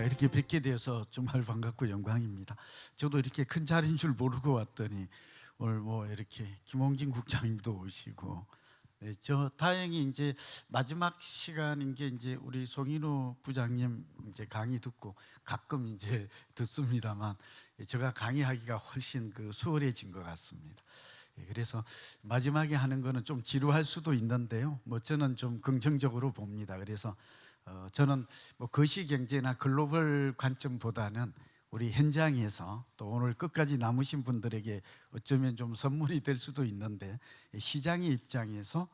이렇게 뵙게 되어서 정말 반갑고 영광입니다. 저도 이렇게 큰 자리인 줄 모르고 왔더니 오늘 뭐 이렇게 김홍진 국장님도 오시고, 저 다행히 이제 마지막 시간인 게 이제 우리 송인우 부장님 이제 강의 듣고 가끔 이제 듣습니다만, 제가 강의하기가 훨씬 수월해진 것 같습니다. 그래서 마지막에 하는 거는 좀 지루할 수도 있는데요. 뭐 저는 좀 긍정적으로 봅니다. 그래서 저는 뭐 거시경제나 글로벌 관점보다는 우리 현장에서 또 오늘 끝까지 남으신 분들에게 어쩌면 좀 선물이 될 수도 있는데, 시장의 입장에서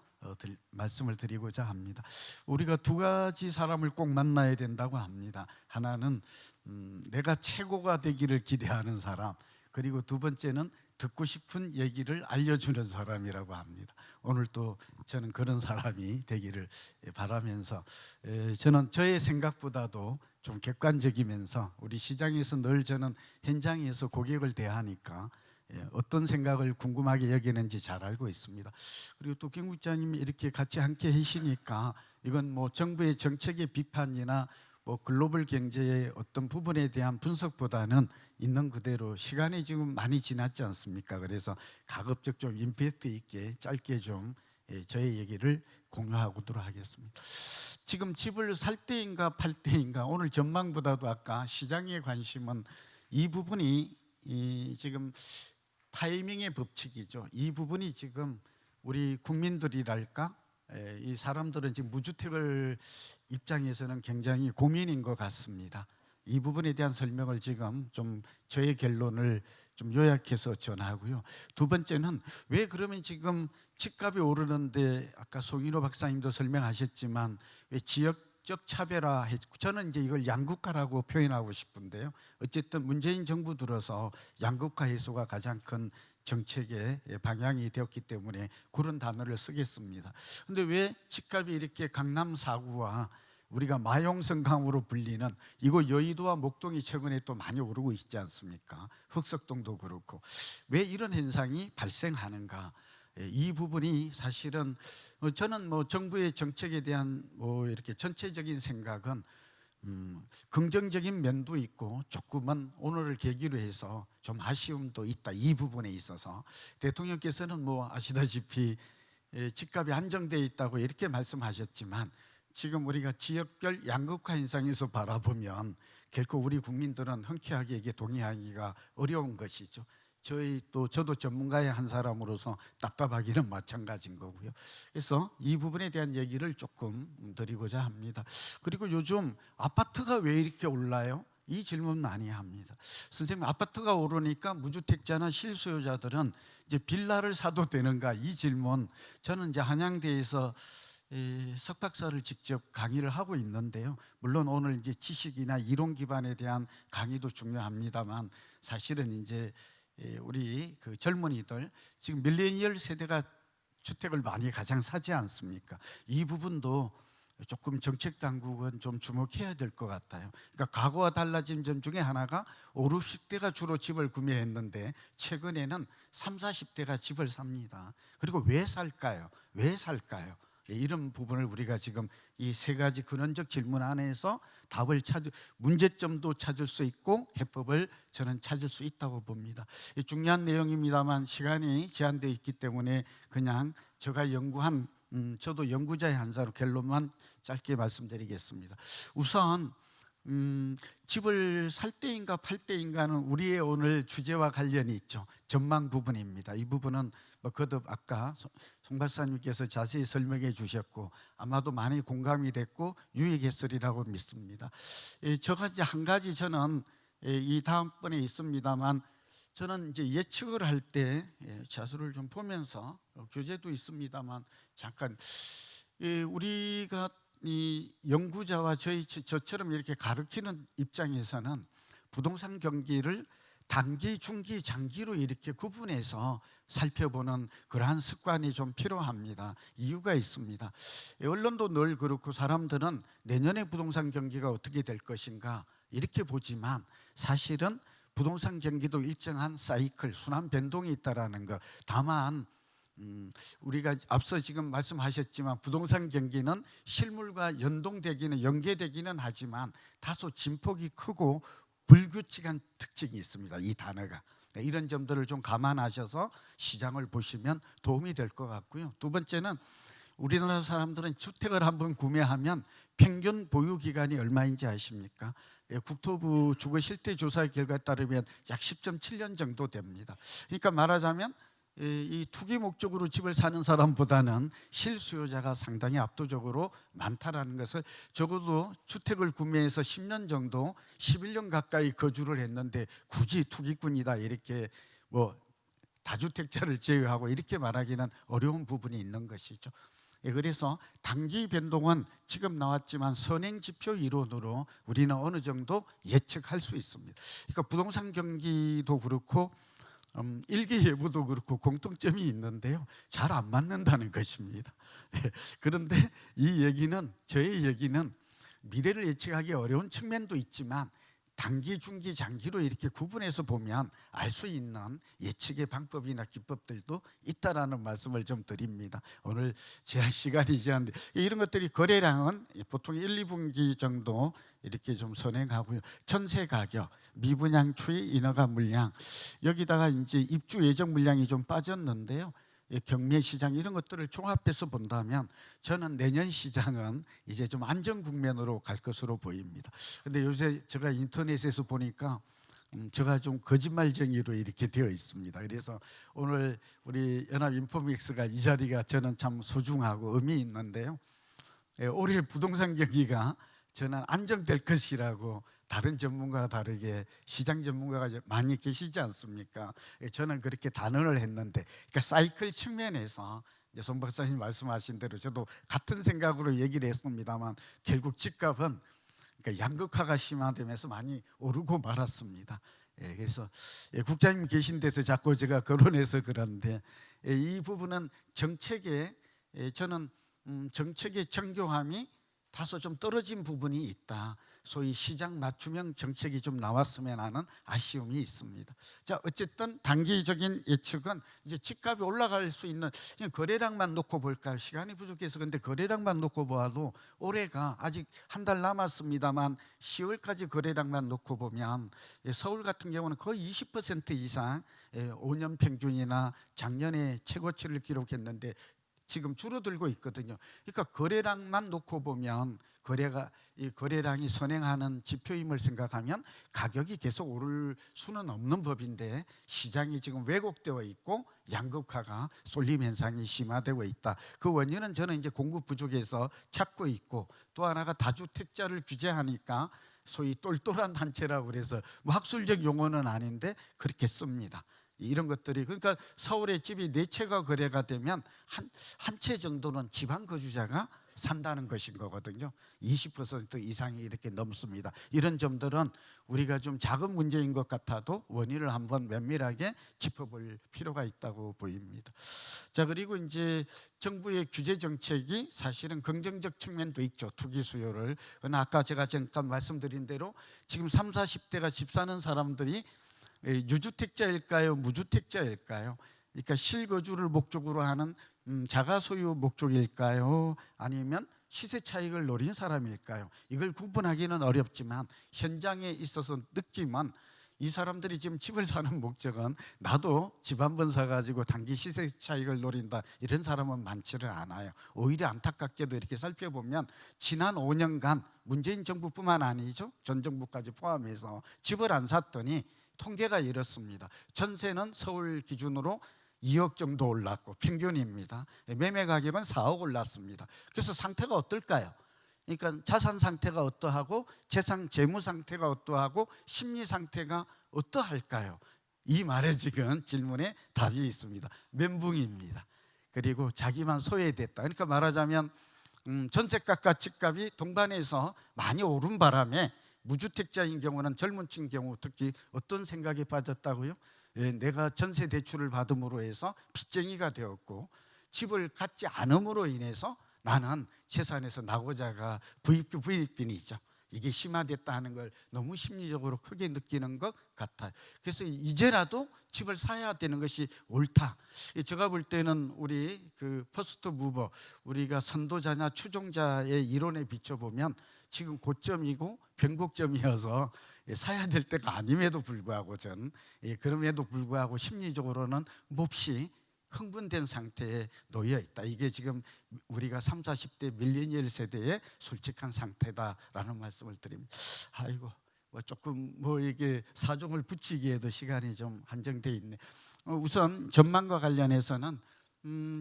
말씀을 드리고자 합니다. 우리가 두 가지 사람을 꼭 만나야 된다고 합니다. 하나는 내가 최고가 되기를 기대하는 사람, 그리고 두 번째는 듣고 싶은 얘기를 알려주는 사람이라고 합니다. 오늘 또 저는 그런 사람이 되기를 바라면서, 저는 저의 생각보다도 좀 객관적이면서 우리 시장에서 늘 저는 현장에서 고객을 대하니까 어떤 생각을 궁금하게 여기는지 잘 알고 있습니다. 그리고 또 김 국장님이 이렇게 같이 함께 하시니까 이건 뭐 정부의 정책의 비판이나 뭐 글로벌 경제의 어떤 부분에 대한 분석보다는 있는 그대로 시간이 지금 많이 지났지 않습니까? 그래서 가급적 좀 임팩트 있게 짧게 좀 저의 얘기를 공유하도록 하겠습니다. 지금 집을 살 때인가 팔 때인가, 오늘 전망보다도 아까 시장의 관심은 이 부분이 지금 타이밍의 법칙이죠. 이 부분이 지금 우리 국민들이랄까, 이 사람들은 지금 무주택을 입장에서는 굉장히 고민인 것 같습니다. 이 부분에 대한 설명을 지금 좀 저의 결론을 좀 요약해서 전하고요. 두 번째는 왜 그러면 지금 집값이 오르는데, 아까 송인호 박사님도 설명하셨지만 왜 지역적 차별화, 저는 이제 이걸 양극화라고 표현하고 싶은데요. 어쨌든 문재인 정부 들어서 양극화 해소가 가장 큰 정책의 방향이 되었기 때문에 그런 단어를 쓰겠습니다. 그런데 왜 집값이 이렇게 강남 4구와 우리가 마용성강으로 불리는 이곳 여의도와 목동이 최근에 또 많이 오르고 있지 않습니까? 흑석동도 그렇고, 왜 이런 현상이 발생하는가? 이 부분이 사실은 저는 뭐 정부의 정책에 대한 뭐 이렇게 전체적인 생각은 긍정적인 면도 있고 조금은 오늘을 계기로 해서 좀 아쉬움도 있다. 이 부분에 있어서 대통령께서는 뭐 아시다시피 집값이 안정되어 있다고 이렇게 말씀하셨지만, 지금 우리가 지역별 양극화 현상에서 바라보면 결코 우리 국민들은 흔쾌하게 이게 동의하기가 어려운 것이죠. 저도 전문가의 한 사람으로서 답답하기는 마찬가지인 거고요. 그래서 이 부분에 대한 얘기를 조금 드리고자 합니다. 그리고 요즘 아파트가 왜 이렇게 올라요? 이 질문 많이 합니다. 선생님, 아파트가 오르니까 무주택자나 실수요자들은 이제 빌라를 사도 되는가? 이 질문, 저는 이제 한양대에서 석박사를 직접 강의를 하고 있는데요. 물론 오늘 이제 지식이나 이론 기반에 대한 강의도 중요합니다만, 사실은 이제 우리 젊은이들, 지금 밀레니얼 세대가 주택을 많이 가장 사지 않습니까? 이 부분도 조금 정책 당국은 좀 주목해야 될 것 같아요. 그러니까 과거와 달라진 점 중에 하나가 5, 60대가 주로 집을 구매했는데 최근에는 3, 40대가 집을 삽니다. 그리고 왜 살까요? 왜 살까요? 이런 부분을 우리가 지금 이 세 가지 근원적 질문 안에서 문제점도 찾을 수 있고 해법을 저는 찾을 수 있다고 봅니다. 중요한 내용입니다만 시간이 제한되어 있기 때문에 그냥 제가 연구한, 저도 연구자의 한 사로 결론만 짧게 말씀드리겠습니다. 우선 집을 살 때인가 팔 때인가는 우리의 오늘 주제와 관련이 있죠. 전망 부분입니다. 이 부분은 뭐 거듭 아까 송 박사님께서 자세히 설명해 주셨고 아마도 많이 공감이 됐고 유익했으리라고 믿습니다. 저가 이제 한 가지, 저는 이 다음번에 있습니다만, 저는 이제 예측을 할 때 자수를 좀 보면서 교재도 있습니다만 잠깐, 우리가 이 연구자와 저처럼 이렇게 가르치는 입장에서는 부동산 경기를 단기, 중기, 장기로 이렇게 구분해서 살펴보는 그러한 습관이 좀 필요합니다. 이유가 있습니다. 언론도 늘 그렇고 사람들은 내년에 부동산 경기가 어떻게 될 것인가 이렇게 보지만, 사실은 부동산 경기도 일정한 사이클, 순환 변동이 있다라는 것. 다만 우리가 앞서 지금 말씀하셨지만 부동산 경기는 실물과 연계되기는 하지만 다소 진폭이 크고 불규칙한 특징이 있습니다. 이 단어가. 네, 이런 점들을 좀 감안하셔서 시장을 보시면 도움이 될 것 같고요. 두 번째는 우리나라 사람들은 주택을 한번 구매하면 평균 보유 기간이 얼마인지 아십니까? 국토부 주거 실태 조사 결과에 따르면 약 10.7년 정도 됩니다. 그러니까 말하자면 이 투기 목적으로 집을 사는 사람보다는 실수요자가 상당히 압도적으로 많다라는 것을, 적어도 주택을 구매해서 10년 정도 11년 가까이 거주를 했는데 굳이 투기꾼이다 이렇게 뭐 다주택자를 제외하고 이렇게 말하기는 어려운 부분이 있는 것이죠. 그래서 단기 변동은 지금 나왔지만 선행 지표 이론으로 우리는 어느 정도 예측할 수 있습니다. 그러니까 부동산 경기도 그렇고 일기예보도 그렇고 공통점이 있는데요, 잘 안 맞는다는 것입니다. 그런데 저의 얘기는 미래를 예측하기 어려운 측면도 있지만 단기, 중기, 장기로 이렇게 구분해서 보면 알 수 있는 예측의 방법이나 기법들도 있다라는 말씀을 좀 드립니다. 오늘 제한 시간이 지났는데 이런 것들이 거래량은 보통 1, 2분기 정도 이렇게 좀 선행하고요. 전세 가격, 미분양 추이, 인허가 물량, 여기다가 이제 입주 예정 물량이 좀 빠졌는데요. 경매 시장 이런 것들을 종합해서 본다면 저는 내년 시장은 이제 좀 안정 국면으로 갈 것으로 보입니다. 근데 요새 제가 인터넷에서 보니까 제가 좀 거짓말쟁이로 이렇게 되어 있습니다. 그래서 오늘 우리 연합인포믹스가 이 자리가 저는 참 소중하고 의미 있는데요. 올해 부동산 경기가 저는 안정될 것이라고, 다른 전문가와 다르게 시장 전문가가 많이 계시지 않습니까? 저는 그렇게 단언을 했는데, 그러니까 사이클 측면에서 이제 송 박사님 말씀하신 대로 저도 같은 생각으로 얘기를 했습니다만 결국 집값은 그러니까 양극화가 심화되면서 많이 오르고 말았습니다. 그래서 국장님 계신 데서 자꾸 제가 거론해서 그런데 이 부분은 저는 정책의 정교함이 다소 좀 떨어진 부분이 있다. 소위 시장 맞춤형 정책이 좀 나왔으면 하는 아쉬움이 있습니다. 자, 어쨌든 단기적인 예측은 이제 집값이 올라갈 수 있는, 그냥 거래량만 놓고 볼까요? 시간이 부족해서. 근데 거래량만 놓고 보아도 올해가 아직 한 달 남았습니다만 10월까지 거래량만 놓고 보면 서울 같은 경우는 거의 20% 이상 5년 평균이나 작년에 최고치를 기록했는데 지금 줄어들고 있거든요. 그러니까 거래량만 놓고 보면 이 거래량이 선행하는 지표임을 생각하면 가격이 계속 오를 수는 없는 법인데 시장이 지금 왜곡되어 있고 양극화가 쏠림 현상이 심화되고 있다. 그 원인은 저는 이제 공급 부족에서 찾고 있고, 또 하나가 다주택자를 규제하니까 소위 똘똘한 단체라고 그래서 뭐 학술적 용어는 아닌데 그렇게 씁니다. 이런 것들이, 그러니까 서울에 집이 4채가 거래가 되면 한 채 정도는 지방 거주자가 산다는 것인 거거든요. 20% 이상이 이렇게 넘습니다. 이런 점들은 우리가 좀 작은 문제인 것 같아도 원인을 한번 면밀하게 짚어볼 필요가 있다고 보입니다. 자, 그리고 이제 정부의 규제 정책이 사실은 긍정적 측면도 있죠. 투기 수요를. 그러나 아까 제가 잠깐 말씀드린 대로 지금 30, 40대가 집 사는 사람들이 유주택자일까요? 무주택자일까요? 그러니까 실거주를 목적으로 하는 자가 소유 목적일까요? 아니면 시세 차익을 노린 사람일까요? 이걸 구분하기는 어렵지만 현장에 있어서 느낌은 이 사람들이 지금 집을 사는 목적은 나도 집 한 번 사가지고 단기 시세 차익을 노린다, 이런 사람은 많지를 않아요. 오히려 안타깝게도 이렇게 살펴보면 지난 5년간 문재인 정부뿐만 아니죠, 전 정부까지 포함해서 집을 안 샀더니 통계가 이렇습니다. 전세는 서울 기준으로 2억 정도 올랐고 평균입니다. 매매 가격은 4억 올랐습니다. 그래서 상태가 어떨까요? 그러니까 자산 상태가 어떠하고 재무 상태가 어떠하고 심리 상태가 어떠할까요? 이 말에 지금 질문에 답이 있습니다. 멘붕입니다. 그리고 자기만 소외됐다. 그러니까 말하자면 전세값과 집값이 동반해서 많이 오른 바람에 무주택자인 경우는, 젊은 층 경우 특히 어떤 생각에 빠졌다고요? 내가 전세 대출을 받음으로 해서 빚쟁이가 되었고 집을 갖지 않음으로 인해서 나는 재산에서 나고자가 부익빈이죠. 이게 심화됐다 하는 걸 너무 심리적으로 크게 느끼는 것 같아요. 그래서 이제라도 집을 사야 되는 것이 옳다. 제가 볼 때는 우리 그 퍼스트 무버, 우리가 선도자냐 추종자의 이론에 비춰보면 지금 고점이고 변곡점이어서 사야 될 때가 아님에도 불구하고 그럼에도 불구하고 심리적으로는 몹시 흥분된 상태에 놓여 있다. 이게 지금 우리가 30, 40대 밀레니얼 세대의 솔직한 상태다라는 말씀을 드립니다. 아이고, 조금 이게 사정을 붙이기에도 시간이 좀 한정돼 있네. 우선 전망과 관련해서는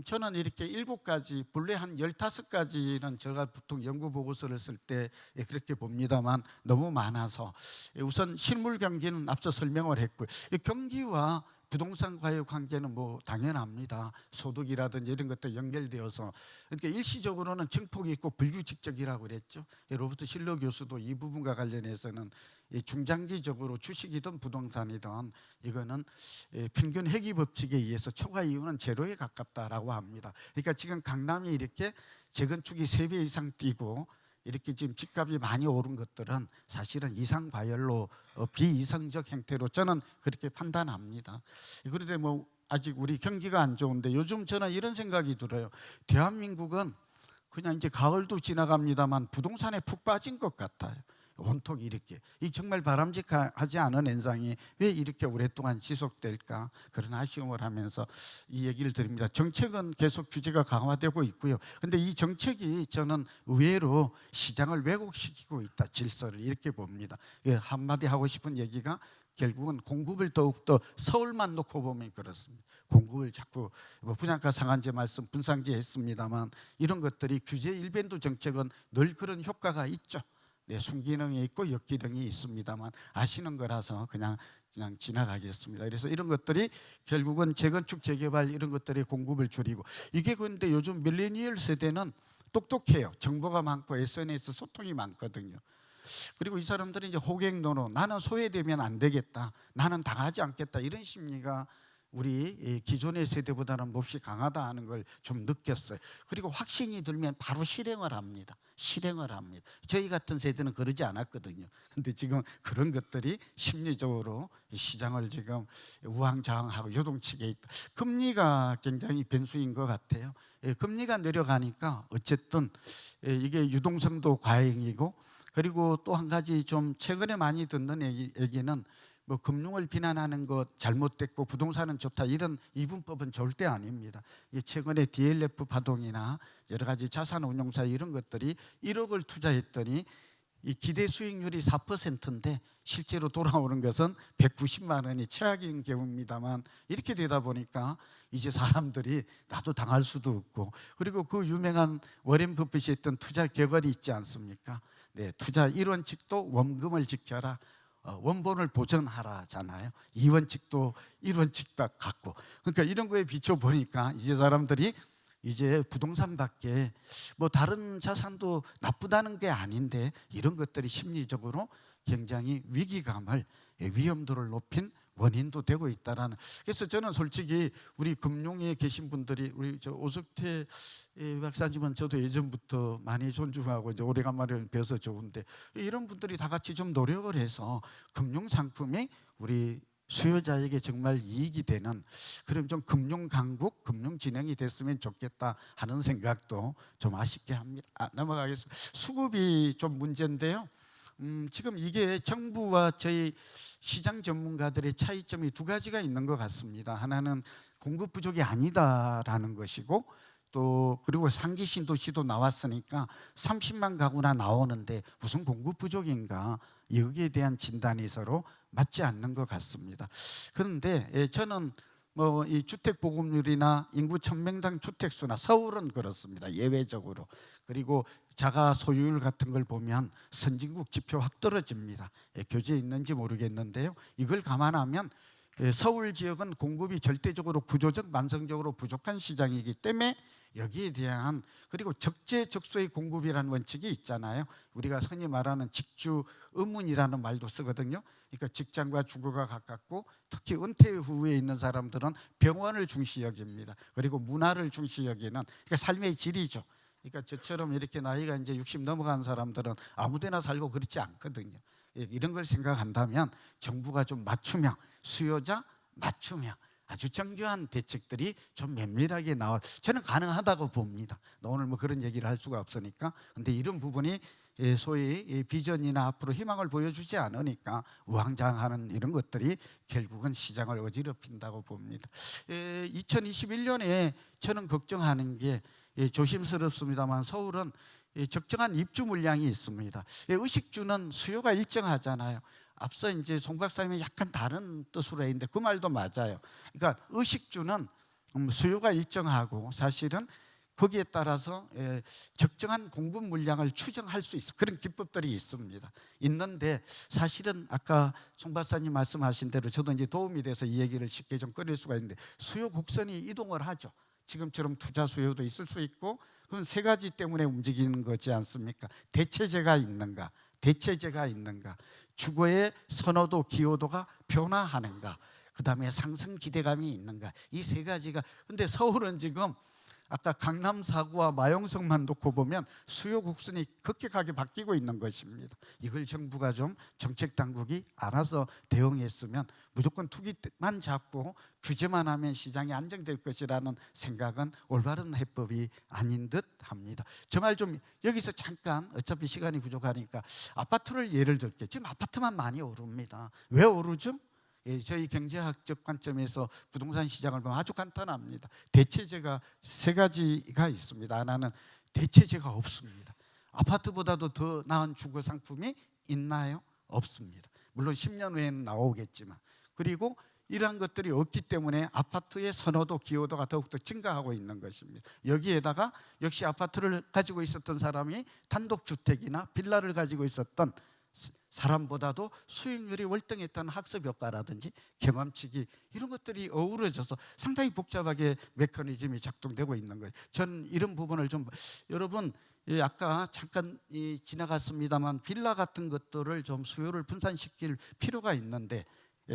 저는 이렇게 7가지, 본래 한 15가지는 제가 보통 연구 보고서를 쓸 때 그렇게 봅니다만 너무 많아서 우선 실물 경기는 앞서 설명을 했고요. 경기와 부동산과의 관계는 당연합니다. 소득이라든지 이런 것도 연결되어서, 그러니까 일시적으로는 증폭이 있고 불규칙적이라고 그랬죠. 로버트 실러 교수도 이 부분과 관련해서는 중장기적으로 주식이든 부동산이든 이거는 평균 회귀 법칙에 의해서 초과 이유는 제로에 가깝다라고 합니다. 그러니까 지금 강남이 이렇게 재건축이 3배 이상 뛰고 이렇게 지금 집값이 많이 오른 것들은 사실은 이상과열로 비이성적 행태로 저는 그렇게 판단합니다. 그런데 아직 우리 경기가 안 좋은데 요즘 저는 이런 생각이 들어요. 대한민국은 그냥 이제 가을도 지나갑니다만 부동산에 푹 빠진 것 같아요. 온통 이렇게 정말 바람직하지 않은 현상이 왜 이렇게 오랫동안 지속될까, 그런 아쉬움을 하면서 이 얘기를 드립니다. 정책은 계속 규제가 강화되고 있고요. 그런데 이 정책이 저는 의외로 시장을 왜곡시키고 있다, 질서를, 이렇게 봅니다. 한마디 하고 싶은 얘기가 결국은 공급을 더욱더 서울만 놓고 보면 그렇습니다. 공급을 자꾸 분양가 상한제 말씀 분상제 했습니다만 이런 것들이 규제 일변도 정책은 늘 그런 효과가 있죠. 순기능이 있고 역기능이 있습니다만 아시는 거라서 그냥 지나가겠습니다. 그래서 이런 것들이 결국은 재건축 재개발 이런 것들이 공급을 줄이고, 이게 그런데 요즘 밀레니얼 세대는 똑똑해요. 정보가 많고 SNS 소통이 많거든요. 그리고 이 사람들은 이제 호갱노로, 나는 소외되면 안 되겠다, 나는 당하지 않겠다, 이런 심리가 우리 기존의 세대보다는 몹시 강하다 하는 걸 좀 느꼈어요. 그리고 확신이 들면 바로 실행을 합니다. 저희 같은 세대는 그러지 않았거든요. 근데 지금 그런 것들이 심리적으로 시장을 지금 우왕좌왕하고 요동치게 있다. 금리가 굉장히 변수인 것 같아요. 금리가 내려가니까 어쨌든 이게 유동성도 과잉이고, 그리고 또 한 가지 좀 최근에 많이 듣는 얘기는 금융을 비난하는 것 잘못됐고 부동산은 좋다, 이런 이분법은 절대 아닙니다. 최근에 DLF 파동이나 여러 가지 자산운용사 이런 것들이 1억을 투자했더니 이 기대 수익률이 4%인데 실제로 돌아오는 것은 190만 원이 최악인 경우입니다만, 이렇게 되다 보니까 이제 사람들이 나도 당할 수도 없고, 그리고 그 유명한 워렌 버핏이 했던 투자 격언이 있지 않습니까? 투자 1원칙도 원금을 지켜라, 원본을 보전하라잖아요. 2원칙도 1원칙도 같고, 그러니까 이런 거에 비춰 보니까 이제 사람들이 이제 부동산밖에 다른 자산도 나쁘다는 게 아닌데 이런 것들이 심리적으로 굉장히 위기감을, 위험도를 높인 원인도 되고 있다라는. 그래서 저는 솔직히 우리 금융에 계신 분들이, 우리 오석태 박사님은 저도 예전부터 많이 존중하고 이제 오래간만에 뵈서 좋은데, 이런 분들이 다 같이 좀 노력을 해서 금융 상품이 우리 수요자에게 정말 이익이 되는 그런 좀 금융 강국, 금융 진흥이 됐으면 좋겠다 하는 생각도 좀 아쉽게 합니다. 넘어가겠습니다. 수급이 좀 문제인데요. 지금 이게 정부와 저희 시장 전문가들의 차이점이 2가지가 있는 것 같습니다. 하나는 공급 부족이 아니다라는 것이고, 또 그리고 상기 신도시도 나왔으니까 30만 가구나 나오는데 무슨 공급 부족인가, 여기에 대한 진단이 서로 맞지 않는 것 같습니다. 그런데 저는 이 주택 보급률이나 인구 1000명당 주택수나 서울은 그렇습니다, 예외적으로. 그리고 자가 소유율 같은 걸 보면 선진국 지표 확 떨어집니다. 교재에 있는지 모르겠는데요, 이걸 감안하면 서울 지역은 공급이 절대적으로 구조적 만성적으로 부족한 시장이기 때문에 여기에 대한, 그리고 적재적소의 공급이라는 원칙이 있잖아요. 우리가 흔히 말하는 직주 의문이라는 말도 쓰거든요. 그러니까 직장과 주거가 가깝고 특히 은퇴 후에 있는 사람들은 병원을 중시 여깁니다. 그리고 문화를 중시 여기는, 그러니까 삶의 질이죠. 그러니까 저처럼 이렇게 나이가 이제 60 넘어간 사람들은 아무데나 살고 그렇지 않거든요. 이런 걸 생각한다면 정부가 좀 맞춤형, 수요자 맞춤형 아주 정교한 대책들이 좀 면밀하게 나와 저는 가능하다고 봅니다. 오늘 뭐 그런 얘기를 할 수가 없으니까. 근데 이런 부분이 소위 비전이나 앞으로 희망을 보여주지 않으니까 우왕좌왕하는 이런 것들이 결국은 시장을 어지럽힌다고 봅니다. 2021년에 저는 걱정하는 게 조심스럽습니다만 서울은 적정한 입주 물량이 있습니다. 의식주는 수요가 일정하잖아요. 앞서 이제 송 박사님이 약간 다른 뜻으로 했는데 그 말도 맞아요. 그러니까 의식주는 수요가 일정하고 사실은 거기에 따라서 적정한 공급 물량을 추정할 수 있어 그런 기법들이 있습니다. 있는데 사실은 아까 송 박사님 말씀하신 대로 저도 이제 도움이 돼서 이 얘기를 쉽게 좀 꺼낼 수가 있는데 수요 곡선이 이동을 하죠. 지금처럼 투자 수요도 있을 수 있고 그건 세 가지 때문에 움직이는 거지 않습니까? 대체제가 있는가? 대체제가 있는가? 주거의 선호도, 기여도가 변화하는가? 그 다음에 상승 기대감이 있는가? 이 세 가지가. 근데 서울은 지금 아까 강남 4구와 마용성만 놓고 보면 수요 곡선이 급격하게 바뀌고 있는 것입니다. 이걸 정부가 좀 정책 당국이 알아서 대응했으면 무조건 투기만 잡고 규제만 하면 시장이 안정될 것이라는 생각은 올바른 해법이 아닌 듯 합니다. 저 말 좀 여기서 잠깐 어차피 시간이 부족하니까 아파트를 예를 들게. 지금 아파트만 많이 오릅니다. 왜 오르죠? 저희 경제학적 관점에서 부동산 시장을 보면 아주 간단합니다. 대체제가 세 가지가 있습니다. 하나는 대체제가 없습니다. 아파트보다도 더 나은 주거 상품이 있나요? 없습니다. 물론 10년 후에는 나오겠지만. 그리고 이러한 것들이 없기 때문에 아파트의 선호도, 기여도가 더욱더 증가하고 있는 것입니다. 여기에다가 역시 아파트를 가지고 있었던 사람이 단독주택이나 빌라를 가지고 있었던 사람보다도 수익률이 월등했다는 학습 효과라든지 경험치기 이런 것들이 어우러져서 상당히 복잡하게 메커니즘이 작동되고 있는 거예요. 전 이런 부분을 좀 여러분 아까 잠깐 지나갔습니다만 빌라 같은 것들을 좀 수요를 분산시킬 필요가 있는데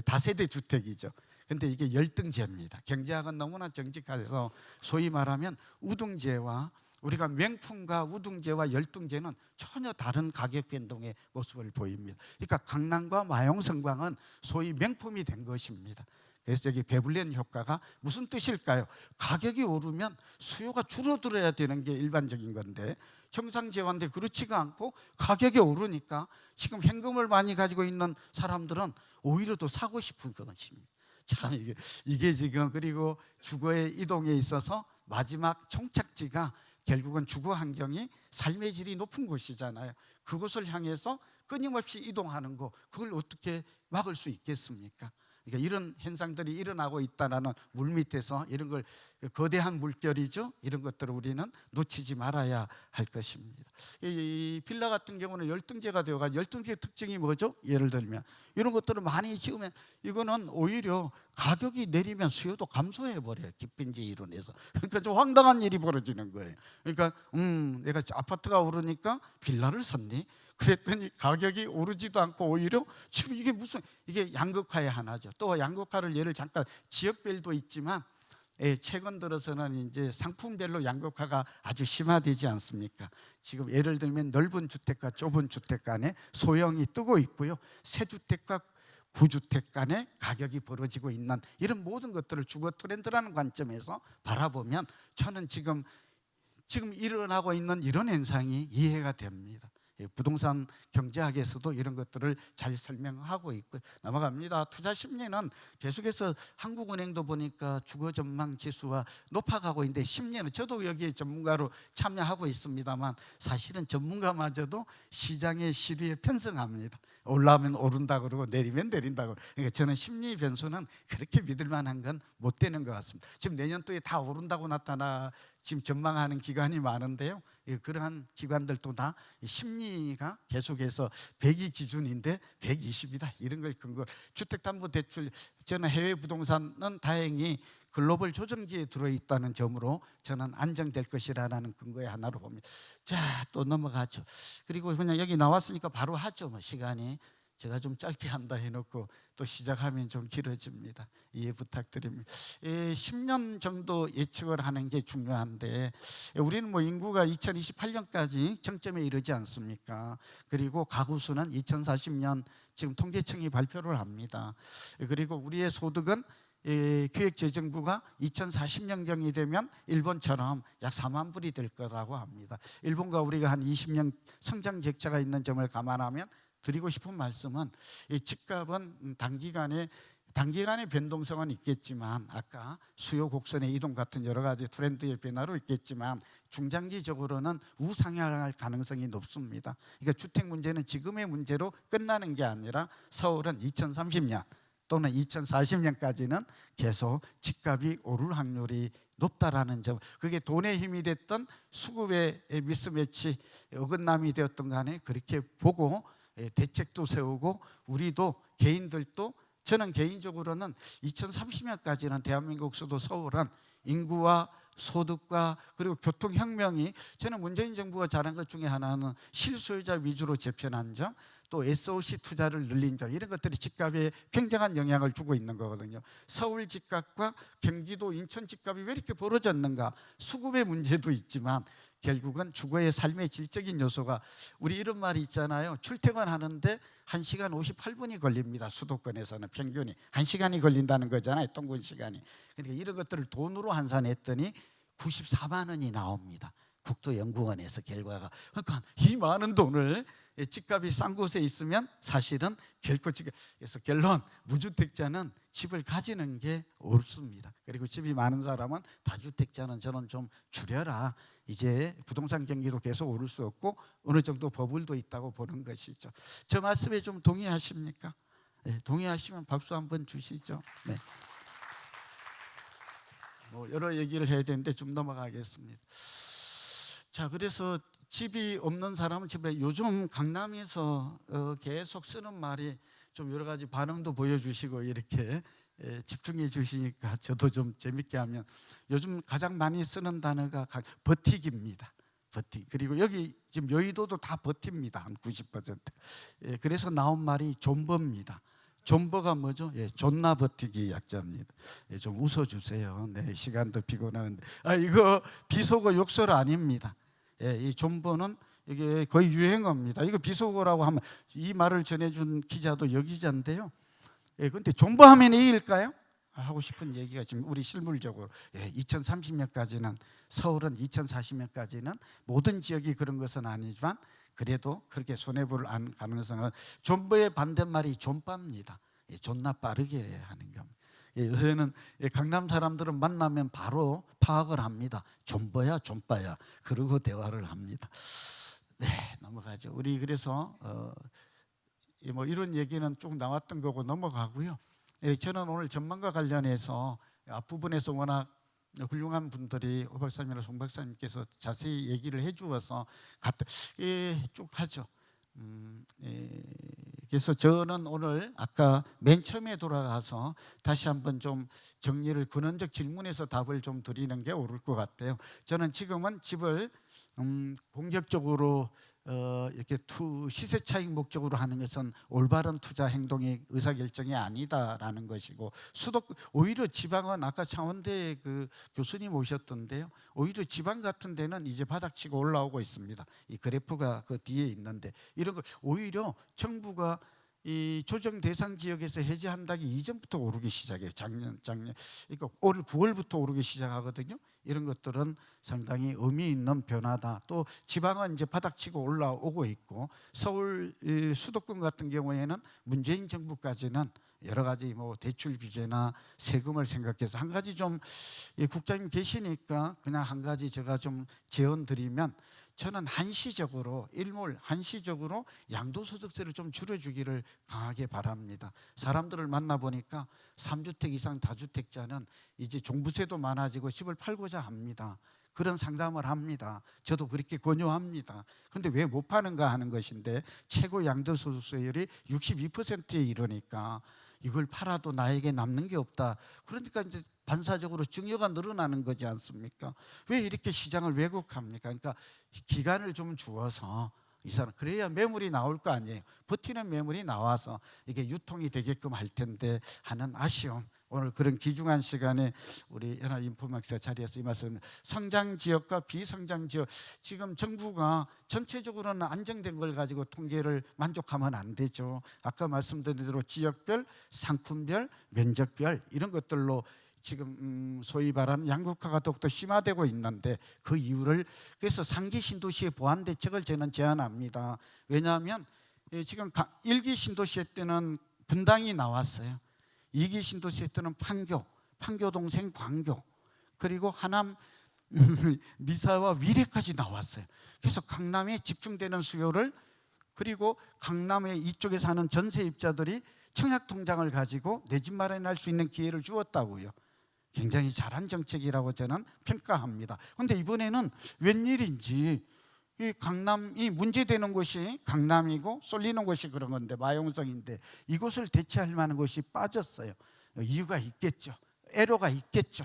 다세대 주택이죠. 근데 이게 열등제입니다. 경제학은 너무나 정직해서 소위 말하면 우등제와 우리가 명품과 우등제와 열등제는 전혀 다른 가격 변동의 모습을 보입니다. 그러니까 강남과 마용성광은 소위 명품이 된 것입니다. 그래서 여기 베블렌 효과가 무슨 뜻일까요? 가격이 오르면 수요가 줄어들어야 되는 게 일반적인 건데 정상재화인데 그렇지가 않고 가격이 오르니까 지금 현금을 많이 가지고 있는 사람들은 오히려 더 사고 싶은 것입니다. 참 이게 지금 그리고 주거의 이동에 있어서 마지막 종착지가 결국은 주거 환경이 삶의 질이 높은 곳이잖아요. 그곳을 향해서 끊임없이 이동하는 거 그걸 어떻게 막을 수 있겠습니까? 그러니까 이런 현상들이 일어나고 있다는 물밑에서 이런 걸 거대한 물결이죠. 이런 것들을 우리는 놓치지 말아야 할 것입니다. 이 빌라 같은 경우는 열등제가 되어가 열등제의 특징이 뭐죠? 예를 들면 이런 것들을 많이 지으면 이거는 오히려 가격이 내리면 수요도 감소해 버려요. 기빈지 이론에서. 그러니까 좀 황당한 일이 벌어지는 거예요. 그러니까 내가 아파트가 오르니까 빌라를 샀니? 그랬더니 가격이 오르지도 않고 오히려 지금 이게 무슨 이게 양극화의 하나죠. 또 양극화를 예를 잠깐 지역별도 있지만 최근 들어서는 이제 상품별로 양극화가 아주 심화되지 않습니까? 지금 예를 들면 넓은 주택과 좁은 주택 간에 소형이 뜨고 있고요. 새 주택과 구주택 간의 가격이 벌어지고 있는 이런 모든 것들을 주거 트렌드라는 관점에서 바라보면 저는 지금 일어나고 있는 이런 현상이 이해가 됩니다. 부동산 경제학에서도 이런 것들을 잘 설명하고 있고 넘어갑니다. 투자 심리는 계속해서 한국은행도 보니까 주거 전망 지수가 높아가고 있는데 심리는 저도 여기에 전문가로 참여하고 있습니다만 사실은 전문가마저도 시장의 시류에 편승합니다. 올라오면 오른다 그러고 내리면 내린다 그러고. 그러니까 저는 심리 변수는 그렇게 믿을 만한 건 못 되는 것 같습니다. 지금 내년도에 다 오른다고 나타나 지금 전망하는 기관이 많은데요. 그러한 기관들도 다 심리가 계속해서 100이 기준인데 120이다 이런 걸 근거. 주택담보대출 저는 해외 부동산은 다행히 글로벌 조정기에 들어있다는 점으로 저는 안정될 것이라는 근거의 하나로 봅니다. 자, 또 넘어가죠. 그리고 그냥 여기 나왔으니까 바로 하죠. 뭐 시간이 제가 좀 짧게 한다 해놓고 또 시작하면 좀 길어집니다. 이해 부탁드립니다. 10년 정도 예측을 하는 게 중요한데, 우리는 뭐 인구가 2028년까지 정점에 이르지 않습니까? 그리고 가구 수는 2040년 지금 통계청이 발표를 합니다. 그리고 우리의 소득은 기획재정부가 2040년경이 되면 일본처럼 약 4만 불이 될 거라고 합니다. 일본과 우리가 한 20년 성장 격차가 있는 점을 감안하면 드리고 싶은 말씀은, 이 집값은 단기간에 변동성은 있겠지만, 아까 수요 곡선의 이동 같은 여러 가지 트렌드의 변화로 있겠지만 중장기적으로는 우상향할 가능성이 높습니다. 그러니까 주택 문제는 지금의 문제로 끝나는 게 아니라 서울은 2030년 또는 2040년까지는 계속 집값이 오를 확률이 높다라는 점, 그게 돈의 힘이 됐던 수급의 미스매치 어긋남이 되었던 간에 그렇게 보고 대책도 세우고, 우리도 개인들도, 저는 개인적으로는 2030년까지는 대한민국 수도 서울은 인구와 소득과 그리고 교통혁명이, 저는 문재인 정부가 잘한 것 중에 하나는 실소유자 위주로 재편한 점, 또 SOC 투자를 늘린 점, 이런 것들이 집값에 굉장한 영향을 주고 있는 거거든요. 서울 집값과 경기도, 인천 집값이 왜 이렇게 벌어졌는가? 수급의 문제도 있지만 결국은 주거의 삶의 질적인 요소가, 우리 이런 말이 있잖아요. 출퇴근하는데 1시간 58분이 걸립니다. 수도권에서는 평균이 1시간이 걸린다는 거잖아요. 통근 시간이. 그러니까 이런 것들을 돈으로 환산했더니 94만 원이 나옵니다. 국토연구원에서 결과가. 그러니까 이 많은 돈을 집값이 싼 곳에 있으면 사실은 결코 그래서 결론, 무주택자는 집을 가지는 게 옳습니다. 그리고 집이 많은 사람은 다주택자는 저는 좀 줄여라. 이제 부동산 경기도 계속 오를 수 없고 어느 정도 버블도 있다고 보는 것이죠. 저 말씀에 좀 동의하십니까? 네, 동의하시면 박수 한번 주시죠. 네. 뭐 여러 얘기를 해야 되는데 좀 넘어가겠습니다. 자, 그래서 집이 없는 사람은 집에, 요즘 강남에서 계속 쓰는 말이 좀 여러 가지 반응도 보여주시고 이렇게 집중해 주시니까 저도 좀 재밌게 하면, 요즘 가장 많이 쓰는 단어가 버티기입니다. 버티기. 그리고 여기 지금 여의도도 다 버팁니다. 한 90%. 그래서 나온 말이 존버입니다. 존버가 뭐죠? 존나 버티기 약자입니다. 좀 웃어주세요. 네, 시간도 피곤한데. 이거 비속어 욕설 아닙니다. 이 존버는 이게 거의 유행어입니다. 이거 비속어라고 하면, 이 말을 전해준 기자도 여기자인데요. 그런데 존버하면 A일까요? 하고 싶은 얘기가 지금 우리 실물적으로 2030년까지는, 서울은 2040년까지는 모든 지역이 그런 것은 아니지만 그래도 그렇게 손해볼 가능성은, 존버의 반대말이 존빠입니다. 존나 빠르게 하는 겁니다. 요새는 강남 사람들은 만나면 바로 파악을 합니다. 존버야 존빠야, 그러고 대화를 합니다. 네, 넘어가죠. 우리 그래서 뭐 이런 얘기는 쭉 나왔던 거고 넘어가고요. 저는 오늘 전망과 관련해서 앞부분에서 워낙 훌륭한 분들이 오 박사님이나 송 박사님께서 자세히 얘기를 해주어서 쭉 하죠. 그래서 저는 오늘 아까 맨 처음에 돌아가서 다시 한번 좀 정리를, 근원적 질문에서 답을 좀 드리는 게 옳을 것 같아요. 저는 지금은 집을 공격적으로 이렇게 시세 차익 목적으로 하는 것은 올바른 투자 행동이, 의사결정이 아니다라는 것이고, 오히려 지방은, 아까 창원대 그 교수님 오셨던데요, 오히려 지방 같은 데는 이제 바닥치고 올라오고 있습니다. 이 그래프가 그 뒤에 있는데, 이런 걸 오히려 정부가 이 조정 대상 지역에서 해제한다기 이전부터 오르기 시작해요. 작년 그러니까 올 9월부터 오르기 시작하거든요. 이런 것들은 상당히 의미 있는 변화다. 또 지방은 이제 바닥치고 올라오고 있고, 서울 수도권 같은 경우에는 문재인 정부까지는 여러 가지 뭐 대출 규제나 세금을 생각해서, 한 가지 좀, 국장님 계시니까 그냥 한 가지 제가 좀 제언 드리면, 저는 한시적으로 양도소득세를 좀 줄여주기를 강하게 바랍니다. 사람들을 만나보니까 3주택 이상 다주택자는 이제 종부세도 많아지고 집을 팔고자 합니다. 그런 상담을 합니다. 저도 그렇게 권유합니다. 그런데 왜 못 파는가 하는 것인데, 최고 양도소득세율이 62%에 이르니까 이걸 팔아도 나에게 남는 게 없다. 그러니까 이제 반사적으로 증여가 늘어나는 거지 않습니까? 왜 이렇게 시장을 왜곡합니까? 그러니까 기간을 좀 주어서 이 사람 그래야 매물이 나올 거 아니에요. 버티는 매물이 나와서 이게 유통이 되게끔 할 텐데 하는 아쉬움. 오늘 그런 귀중한 시간에 우리 연합인포막사 자리에서 이 말씀, 성장 지역과 비성장 지역, 지금 정부가 전체적으로는 안정된 걸 가지고 통계를 만족하면 안 되죠. 아까 말씀드린 대로 지역별, 상품별, 면적별 이런 것들로 지금 소위 말하는 양극화가 더욱더 심화되고 있는데, 그 이유를 그래서 상기 신도시의 보완 대책을 저는 제안합니다. 왜냐하면 지금 1기 신도시 때는 분당이 나왔어요. 2기 신도시 때는 판교 동생 광교, 그리고 하남 미사와 위례까지 나왔어요. 그래서 강남에 집중되는 수요를, 그리고 강남의 이쪽에 사는 전세입자들이 청약 통장을 가지고 내 집 마련할 수 있는 기회를 주었다고요. 굉장히 잘한 정책이라고 저는 평가합니다. 그런데 이번에는 웬일인지 이 강남이 문제되는 곳이 강남이고 쏠리는 곳이 그런 건데, 마용성인데 이곳을 대체할 만한 곳이 빠졌어요. 이유가 있겠죠. 애로가 있겠죠.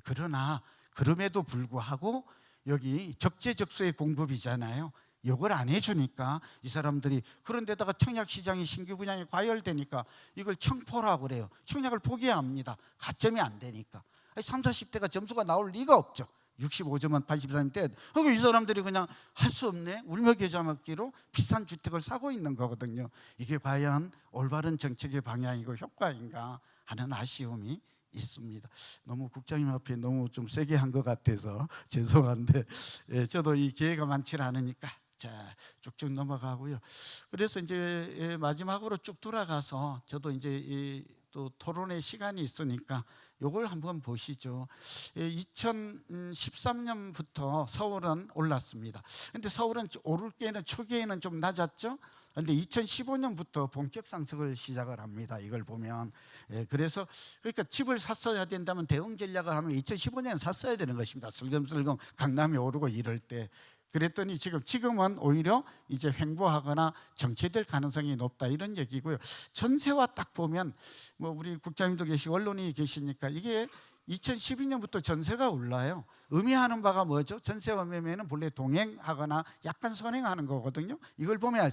그러나 그럼에도 불구하고 여기 적재적소의 공급이잖아요. 이걸 안 해주니까 이 사람들이, 그런데다가 청약시장이 신규 분양이 과열되니까 이걸 청포라고 그래요. 청약을 포기합니다. 가점이 안 되니까. 30, 40대가 점수가 나올 리가 없죠. 65점은 84점. 이 사람들이 그냥 할 수 없네, 울며 겨자 먹기로 비싼 주택을 사고 있는 거거든요. 이게 과연 올바른 정책의 방향이고 효과인가 하는 아쉬움이 있습니다. 너무 국장님 앞에 너무 좀 세게 한 것 같아서 죄송한데, 저도 이 기회가 많지 않으니까 자 쭉쭉 넘어가고요. 그래서 이제 마지막으로 쭉 돌아가서 저도 이제 또 토론의 시간이 있으니까 요걸 한번 보시죠. 2013년부터 서울은 올랐습니다. 근데 서울은 오를 때는 초기에는 좀 낮았죠. 그런데 2015년부터 본격 상승을 시작을 합니다. 이걸 보면 그래서 그러니까 집을 샀어야 된다면 대응 전략을 하면 2015년에 샀어야 되는 것입니다. 슬금슬금 강남이 오르고 이럴 때. 그랬더니 지금은 오히려 이제 횡보하거나 정체될 가능성이 높다, 이런 얘기고요. 전세와 딱 보면 뭐 우리 국장님도 계시고 언론이 계시니까 이게 2012년부터 전세가 올라요. 의미하는 바가 뭐죠? 전세와 매매는 본래 동행하거나 약간 선행하는 거거든요. 이걸 보면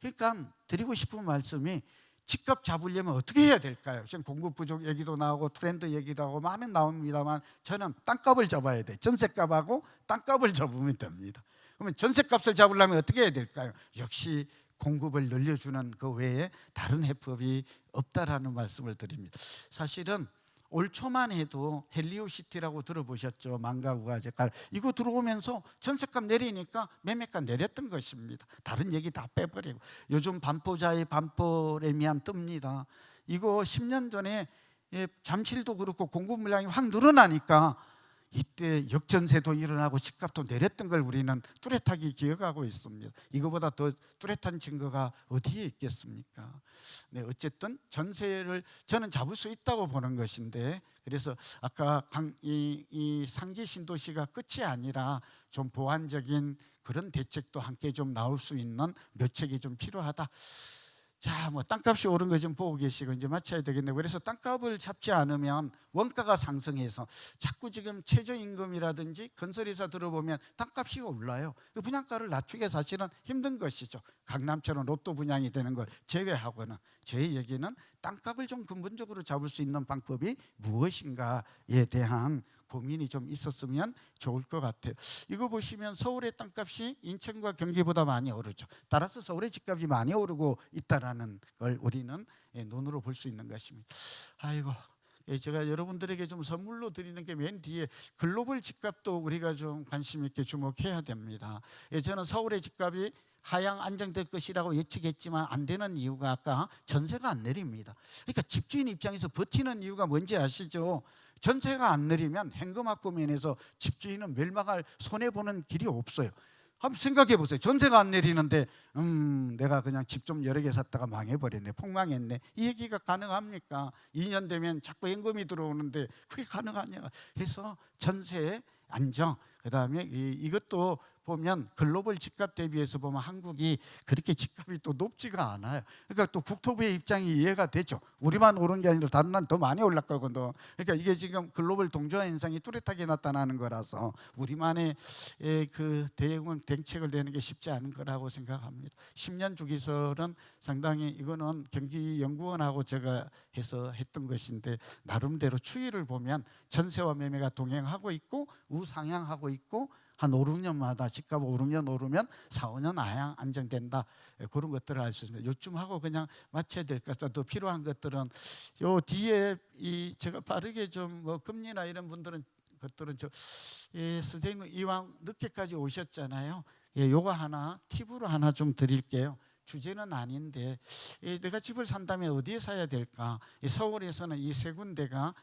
그러니까 드리고 싶은 말씀이, 집값 잡으려면 어떻게 해야 될까요? 지금 공급 부족 얘기도 나오고 트렌드 얘기도 하고 많은 나옵니다만, 저는 땅값을 잡아야 돼. 전세값하고 땅값을 잡으면 됩니다. 그러면 전세값을 잡으려면 어떻게 해야 될까요? 역시 공급을 늘려주는 그 외에 다른 해법이 없다라는 말씀을 드립니다. 사실은 올 초만 해도 헬리오시티라고 들어보셨죠? 망가구가 이거 들어오면서 전세값 내리니까 매매가 내렸던 것입니다. 다른 얘기 다 빼버리고 요즘 반포자의 반포레미안 뜹니다. 이거 10년 전에 잠실도 그렇고 공급 물량이 확 늘어나니까 이때 역전세도 일어나고 집값도 내렸던 걸 우리는 뚜렷하게 기억하고 있습니다. 이거보다 더 뚜렷한 증거가 어디에 있겠습니까? 네, 어쨌든 전세를 저는 잡을 수 있다고 보는 것인데, 그래서 아까 이 상기 신도시가 끝이 아니라 좀 보완적인 그런 대책도 함께 좀 나올 수 있는 묘책이 좀 필요하다. 자, 뭐 땅값이 오른 거 좀 보고 계시고 이제 맞춰야 되겠네요. 그래서 땅값을 잡지 않으면 원가가 상승해서 자꾸 지금 최저임금이라든지 건설회사 들어보면 땅값이 올라요. 그 분양가를 낮추기가 사실은 힘든 것이죠. 강남처럼 로또 분양이 되는 걸 제외하고는. 제 얘기는 땅값을 좀 근본적으로 잡을 수 있는 방법이 무엇인가에 대한 고민이 좀 있었으면 좋을 것 같아요. 이거 보시면 서울의 땅값이 인천과 경기보다 많이 오르죠. 따라서 서울의 집값이 많이 오르고 있다라는 걸 우리는 눈으로 볼 수 있는 것입니다. 아이고, 제가 여러분들에게 좀 선물로 드리는 게 맨 뒤에 글로벌 집값도 우리가 좀 관심 있게 주목해야 됩니다. 저는 서울의 집값이 하향 안정될 것이라고 예측했지만 안 되는 이유가 아까 전세가 안 내립니다. 그러니까 집주인 입장에서 버티는 이유가 뭔지 아시죠? 전세가 안 내리면 현금학고 면에서 집주인은 멸망할, 손해보는 길이 없어요. 한번 생각해 보세요. 전세가 안 내리는데 내가 그냥 집 좀 여러 개 샀다가 망해버렸네, 폭망했네, 이 얘기가 가능합니까? 2년 되면 자꾸 현금이 들어오는데 그게 가능하냐 해서 전세 안정, 그 다음에 이것도 보면 글로벌 집값 대비해서 보면 한국이 그렇게 집값이 또 높지가 않아요. 그러니까 또 국토부의 입장이 이해가 되죠. 우리만 오른 게 아니라 다른 나라는 더 많이 올랐거든요. 그러니까 이게 지금 글로벌 동조화 현상이 뚜렷하게 나타나는 거라서 우리만의 그 대응 대책을 내는 게 쉽지 않은 거라고 생각합니다. 10년 주기설은 상당히 이거는 경기연구원하고 제가 해서 했던 것인데 나름대로 추이를 보면 전세와 매매가 동행하고 있고 우상향하고 있고 한 5, 6년마다 집값 5, 6년 오르면 4, 5년 하향 안정된다. 그런 것들을 알 수 있습니다. 요쯤 하고 그냥 마쳐야 될 것 같아요. 또 필요한 것들은 요 뒤에 이 제가 빠르게 좀 뭐 금리나 이런 분들은 것들은 선생님 이왕 늦게까지 오셨잖아요. 요거 하나 팁으로 하나 좀 드릴게요. 주제는 아닌데 내가 집을 산다면 어디에 사야 될까? 서울에서는 이 세 군데가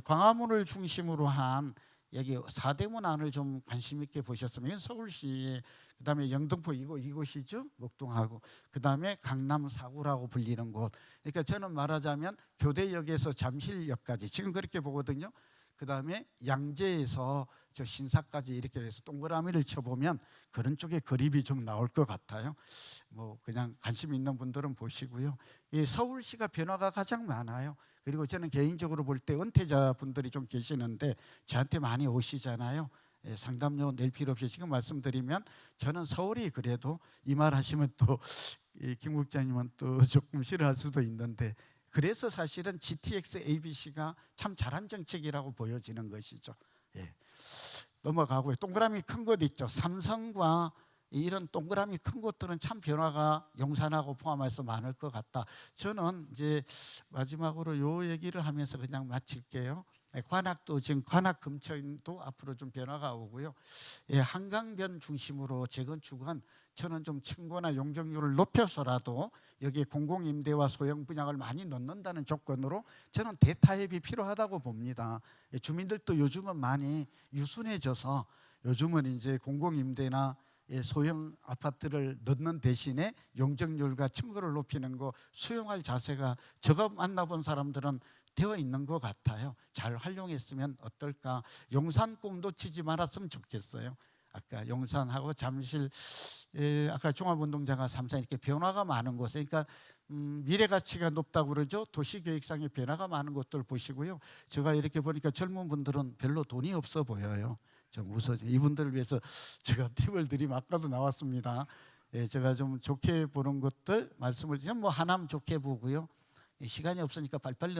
광화문을 중심으로 한 여기 사대문 안을 좀 관심 있게 보셨으면 서울시, 그다음에 영등포 이곳이죠, 목동하고 그다음에 강남 4구라고 불리는 곳. 그러니까 저는 말하자면 교대역에서 잠실역까지 지금 그렇게 보거든요. 그다음에 양재에서 저 신사까지 이렇게 해서 동그라미를 쳐보면 그런 쪽에 그림이 좀 나올 것 같아요. 뭐 그냥 관심 있는 분들은 보시고요. 이 서울시가 변화가 가장 많아요. 그리고 저는 개인적으로 볼 때 은퇴자 분들이 좀 계시는데 저한테 많이 오시잖아요. 상담료 낼 필요 없이 지금 말씀드리면 저는 서울이 그래도 이 말 하시면 또 김 국장님은 또 조금 싫어할 수도 있는데 그래서 사실은 GTX ABC가 참 잘한 정책이라고 보여지는 것이죠. 넘어가고요. 동그라미 큰 곳 있죠. 삼성과 이런 동그라미 큰 곳들은 참 변화가 용산하고 포함해서 많을 것 같다. 저는 이제 마지막으로 요 얘기를 하면서 그냥 마칠게요. 관악도 지금 관악 근처도 앞으로 좀 변화가 오고요. 한강변 중심으로 재건축은 저는 좀 층고나 용적률을 높여서라도 여기에 공공임대와 소형 분양을 많이 넣는다는 조건으로 저는 대타협이 필요하다고 봅니다. 주민들도 요즘은 많이 유순해져서 요즘은 이제 공공임대나 소형 아파트를 넣는 대신에 용적률과 층고를 높이는 거 수용할 자세가 제가 만나본 사람들은 되어 있는 것 같아요. 잘 활용했으면 어떨까. 용산 꿈 놓치지 말았으면 좋겠어요. 아까 용산하고 잠실, 아까 종합운동장과 삼산 이렇게 변화가 많은 곳에, 그러니까 미래 가치가 높다고 그러죠. 도시계획상의 변화가 많은 곳들 보시고요. 제가 이렇게 보니까 젊은 분들은 별로 돈이 없어 보여요. 좀 웃어죠. 이분들을 위해서 제가 팁을 드리면 아까도 나왔습니다. 제가 좀 좋게 보는 것들 말씀을 드리면 뭐 하나만 좋게 보고요. 시간이 없으니까 빨리빨리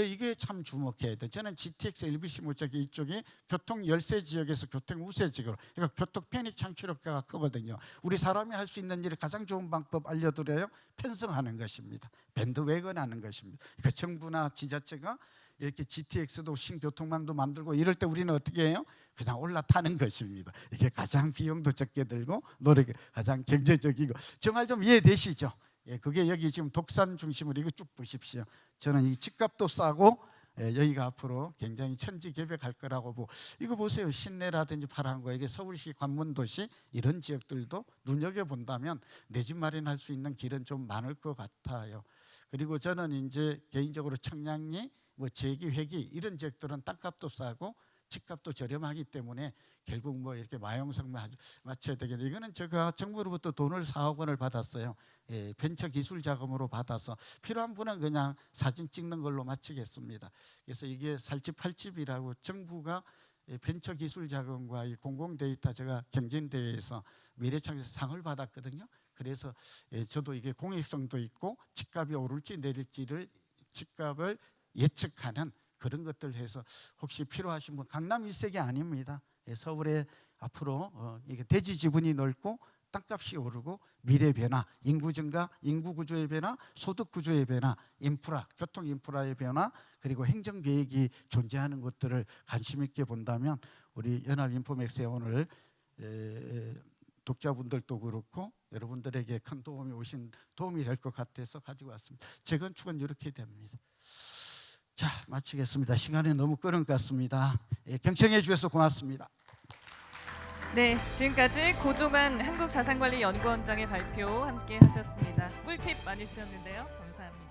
이게 참 주목해야 돼. 저는 GTX LBC 모짝이 이쪽이 교통 열세 지역에서 교통 우세 지역으로, 그러니까 교통 편의 창출 효과가 크거든요. 우리 사람이 할 수 있는 일의 가장 좋은 방법 알려드려요. 편성하는 것입니다. 밴드웨건하는 것입니다. 그러니까 정부나 지자체가 이렇게 GTX도 신교통망도 만들고 이럴 때 우리는 어떻게 해요? 그냥 올라타는 것입니다. 이게 가장 비용도 적게 들고 노력이 가장 경제적이고 정말 좀 이해되시죠? 그게 여기 지금 독산 중심으로 이거 쭉 보십시오. 저는 이 집값도 싸고 여기가 앞으로 굉장히 천지개벽할 거라고 보고, 이거 보세요. 신내라든지 파란거, 이게 서울시 관문도시 이런 지역들도 눈여겨본다면 내 집 마련할 수 있는 길은 좀 많을 것 같아요. 그리고 저는 이제 개인적으로 청량리, 뭐 제기, 회기 이런 지역들은 땅값도 싸고 집값도 저렴하기 때문에 결국 뭐 이렇게 마용성만 맞춰야 되겠네요. 이거는 제가 정부로부터 돈을 4억 원을 받았어요. 벤처 기술 자금으로 받아서 필요한 분은 그냥 사진 찍는 걸로 마치겠습니다. 그래서 이게 살집 팔집이라고 정부가 벤처 기술 자금과 이 공공 데이터 제가 경진대회에서 미래창에서 상을 받았거든요. 그래서 저도 이게 공익성도 있고 집값이 오를지 내릴지를 집값을 예측하는 그런 것들 해서 혹시 필요하신 분, 강남 1세기 아닙니다. 서울에 앞으로 이게 대지 지분이 넓고 땅값이 오르고 미래 변화, 인구 증가, 인구 구조의 변화, 소득 구조의 변화, 인프라, 교통 인프라의 변화, 그리고 행정 계획이 존재하는 것들을 관심 있게 본다면 우리 연합인포맥스에 오늘 독자분들도 그렇고 여러분들에게 큰 도움이 될 것 같아서 가지고 왔습니다. 재건축은 이렇게 됩니다. 자, 마치겠습니다. 시간이 너무 끄는 것 같습니다. 경청해 주셔서 고맙습니다. 네, 지금까지 고종환 한국자산관리연구원장의 발표 함께 하셨습니다. 꿀팁 많이 주셨는데요. 감사합니다.